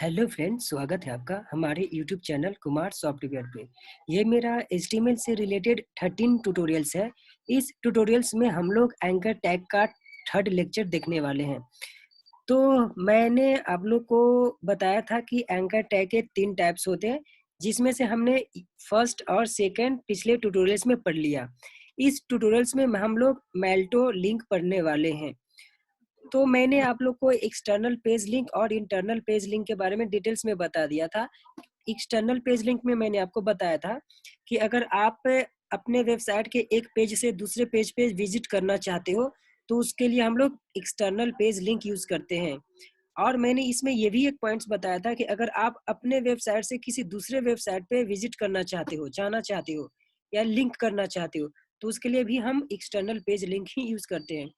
Hello friends, स्वागत है आपका हमारे यूट्यूब चैनल कुमार सॉफ्टवेयर पे। ये मेरा एचटीएमएल से रिलेटेड 13 ट्यूटोरियल्स है। इस ट्यूटोरियल्स में हम लोग एंकर टैग का थर्ड लेक्चर देखने वाले हैं। तो मैंने आप लोग को बताया था कि एंकर टैग के 3 टाइप्स होते हैं, जिसमें से हमने फर्स्ट और सेकंड पिछले ट्यूटोरियल्स में पढ़ लिया। इस ट्यूटोरियल्स में हम लोग मेल्टो लिंक पढ़ने वाले हैं। तो मैंने आप लोग को एक्सटर्नल पेज लिंक और इंटरनल पेज लिंक के बारे में डिटेल्स में बता दिया था। एक्सटर्नल पेज लिंक में मैंने आपको बताया था कि अगर आप अपने वेबसाइट के एक पेज से दूसरे पेज पे विजिट करना चाहते हो तो उसके लिए हम लोग एक्सटर्नल पेज लिंक यूज करते हैं। और मैंने इसमें ये भी एक पॉइंट्स बताया था कि अगर आप अपने वेबसाइट से किसी दूसरे वेबसाइट पे विजिट करना चाहते हो, जाना चाहते हो या लिंक करना चाहते हो, तो उसके लिए भी हम एक्सटर्नल पेज लिंक ही यूज करते हैं।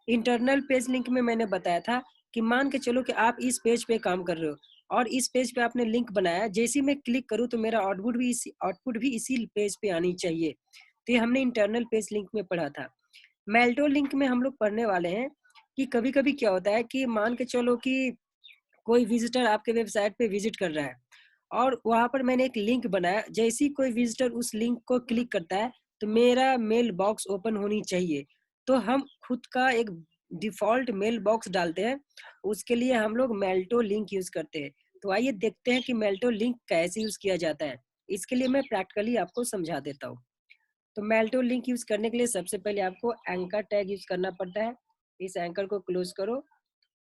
इंटरनल पेज लिंक में मैंने बताया था कि मान के चलो कि आप इस पेज पे काम कर रहे हो और इस पेज पे आपने लिंक बनाया, जैसे ही मैं क्लिक करूँ तो मेरा आउटपुट भी इसी पेज पे आनी चाहिए। तो ये हमने इंटरनल पेज लिंक में पढ़ा था। मेल्टो लिंक में हम लोग पढ़ने वाले हैं कि कभी कभी क्या होता है कि मान के चलो कि कोई विजिटर आपके वेबसाइट पे विजिट कर रहा है और वहां पर मैंने एक लिंक बनाया। जैसे ही कोई विजिटर उस लिंक को क्लिक करता है तो मेरा मेल बॉक्स ओपन होनी चाहिए। तो हम खुद का एक डिफॉल्ट मेल बॉक्स डालते हैं, उसके लिए हम लोग मेल्टो लिंक यूज करते हैं। तो आइए देखते हैं कि मेल्टो लिंक कैसे यूज किया जाता है। इसके लिए मैं प्रैक्टिकली आपको समझा देता हूँ। तो मेल्टो लिंक यूज करने के लिए सबसे पहले आपको एंकर टैग यूज करना पड़ता है। इस एंकर को क्लोज करो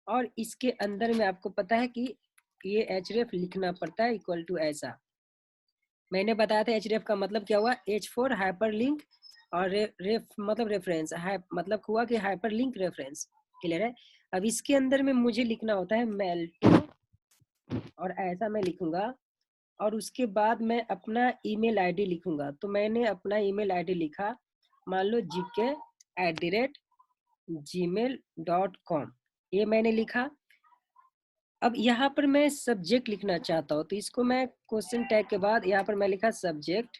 और इसके अंदर में आपको पता है कि ये href लिखना पड़ता है इक्वल टू ऐसा। मैंने बताया था href का मतलब क्या हुआ, h फॉर हाइपर लिंक और रेफ मतलब रेफरेंस, मतलब हुआ कि हाइपर लिंक रेफरेंस। क्लियर है। अब इसके अंदर में मुझे लिखना होता है मेल्टो और ऐसा मैं लिखूंगा और उसके बाद मैं अपना ईमेल आईडी लिखूंगा। तो मैंने अपना ईमेल आईडी लिखा, मान लो gk@gmail.com, ये मैंने लिखा। अब यहाँ पर मैं सब्जेक्ट लिखना चाहता हूँ, तो इसको मैं क्वेश्चन टैग के बाद यहाँ पर मैं लिखा सब्जेक्ट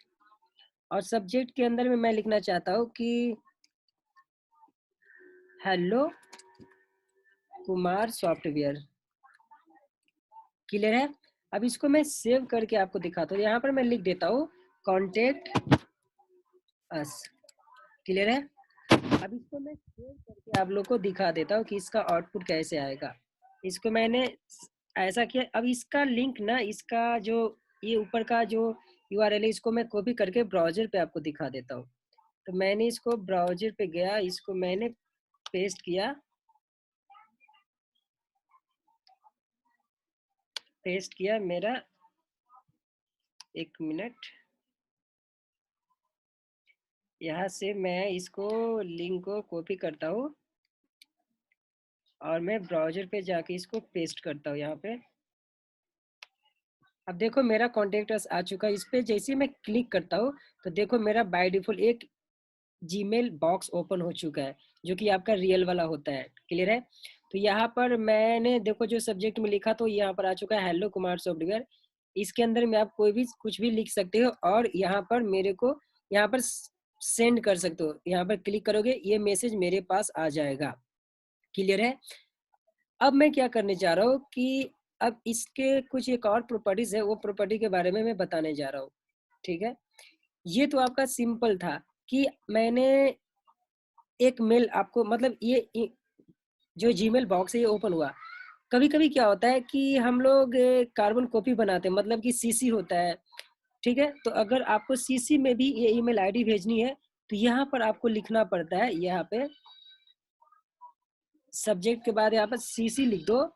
और सब्जेक्ट के अंदर में मैं लिखना चाहता हूँ कि हेलो कुमार सॉफ्टवेयर। क्लियर है। अब इसको मैं सेव करके आपको दिखाता हूँ। यहाँ पर मैं लिख देता हूँ कॉन्टेक्ट अस। क्लियर है। अब इसको मैं सेव करके आप लोग को दिखा देता हूँ कि इसका आउटपुट कैसे आएगा। इसको मैंने ऐसा किया। अब इसका लिंक ना, इसका जो ये ऊपर का जो यूआरएल है, इसको मैं कॉपी करके ब्राउजर पे आपको दिखा देता हूँ। तो मैंने इसको ब्राउजर पे गया, इसको मैंने पेस्ट किया, मेरा एक मिनट। यहाँ से मैं इसको लिंक को कॉपी करता हूँ और मैं ब्राउजर पे जाके इसको पेस्ट करता हूँ यहाँ पे। अब देखो मेरा कॉन्टेक्ट अस आ चुका है। इस पे जैसे ही मैं क्लिक करता हूँ तो देखो मेरा बाय डिफॉल्ट एक जीमेल बॉक्स ओपन हो चुका है, जो कि आपका रियल वाला होता है। क्लियर है। तो यहाँ पर मैंने देखो जो सब्जेक्ट में लिखा तो यहाँ पर आ चुका है हेलो कुमार सॉफ्टवेयर। इसके अंदर में आप कोई भी कुछ भी लिख सकते हो और यहाँ पर मेरे को यहाँ पर सेंड कर सकते हो। यहाँ पर क्लिक करोगे ये मैसेज मेरे पास आ जाएगा। क्लियर है। अब मैं क्या करने जा रहा हूँ कि अब इसके कुछ एक और प्रॉपर्टीज है, वो प्रॉपर्टी के बारे में मैं बताने जा रहा हूँ। ठीक है। ये तो आपका सिंपल था कि मैंने एक मेल आपको, मतलब ये जो जीमेल बॉक्स है ये ओपन हुआ। कभी कभी क्या होता है कि हम लोग कार्बन कॉपी बनाते हैं, मतलब कि सीसी होता है। ठीक है। तो अगर आपको सीसी में भी ये ईमेल आईडी भेजनी है तो यहाँ पर आपको लिखना पड़ता है, यहाँ पे सब्जेक्ट के बाद यहाँ पर सीसी लिख दो।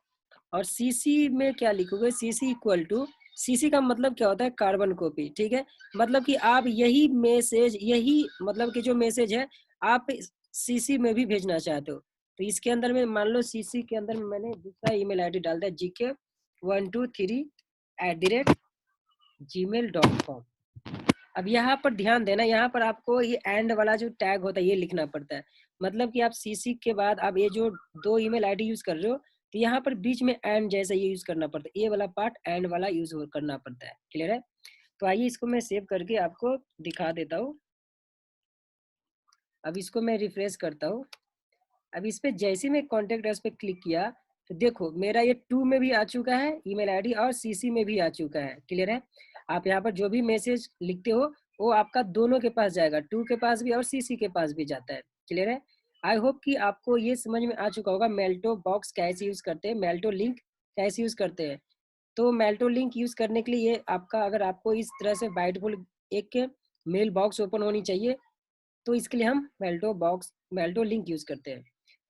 और सीसी में क्या लिखोगे, सीसी इक्वल टू, सीसी का मतलब क्या होता है, कार्बन कॉपी। ठीक है। मतलब कि आप यही मैसेज, यही मतलब कि जो मैसेज है आप सीसी में भी भेजना चाहते हो। तो इसके अंदर में मान लो सीसी के अंदर में मैंने दूसरा ईमेल आईडी डाल दिया gk123@gmail.com। अब यहाँ पर ध्यान देना, यहाँ पर आपको ये एंड वाला जो टैग होता है ये लिखना पड़ता है। मतलब कि आप सीसी के बाद आप ये जो दो ईमेल आईडी यूज कर रहे हो तो यहाँ पर बीच में एंड जैसा ये यूज करना पड़ता है। ये वाला पार्ट एंड वाला यूज करना पड़ता है। क्लियर है। तो आइए इसको मैं सेव करके आपको दिखा देता हूँ। अब इसको मैं रिफ्रेश करता हूँ। अब इस पे जैसे मैं कॉन्टेक्ट अस पे क्लिक किया तो देखो मेरा ये टू में भी आ चुका है ईमेल आईडी और सीसी में भी आ चुका है। क्लियर है? आप यहाँ पर जो भी मैसेज लिखते हो वो आपका दोनों के पास जाएगा, टू के पास भी और सीसी के पास भी जाता है। क्लियर है? आई होप कि आपको ये समझ में आ चुका होगा मेल्टो बॉक्स कैसे यूज करते हैं, मेल्टो लिंक कैसे यूज करते हैं। तो मेल्टो लिंक यूज करने के लिए ये आपका, अगर आपको इस तरह से बाइटफुल एक मेल बॉक्स ओपन होनी चाहिए, तो इसके लिए हम मेल्टो लिंक यूज करते हैं।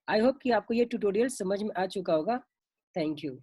आई होप कि आपको ये ट्यूटोरियल समझ में आ चुका होगा। Thank you.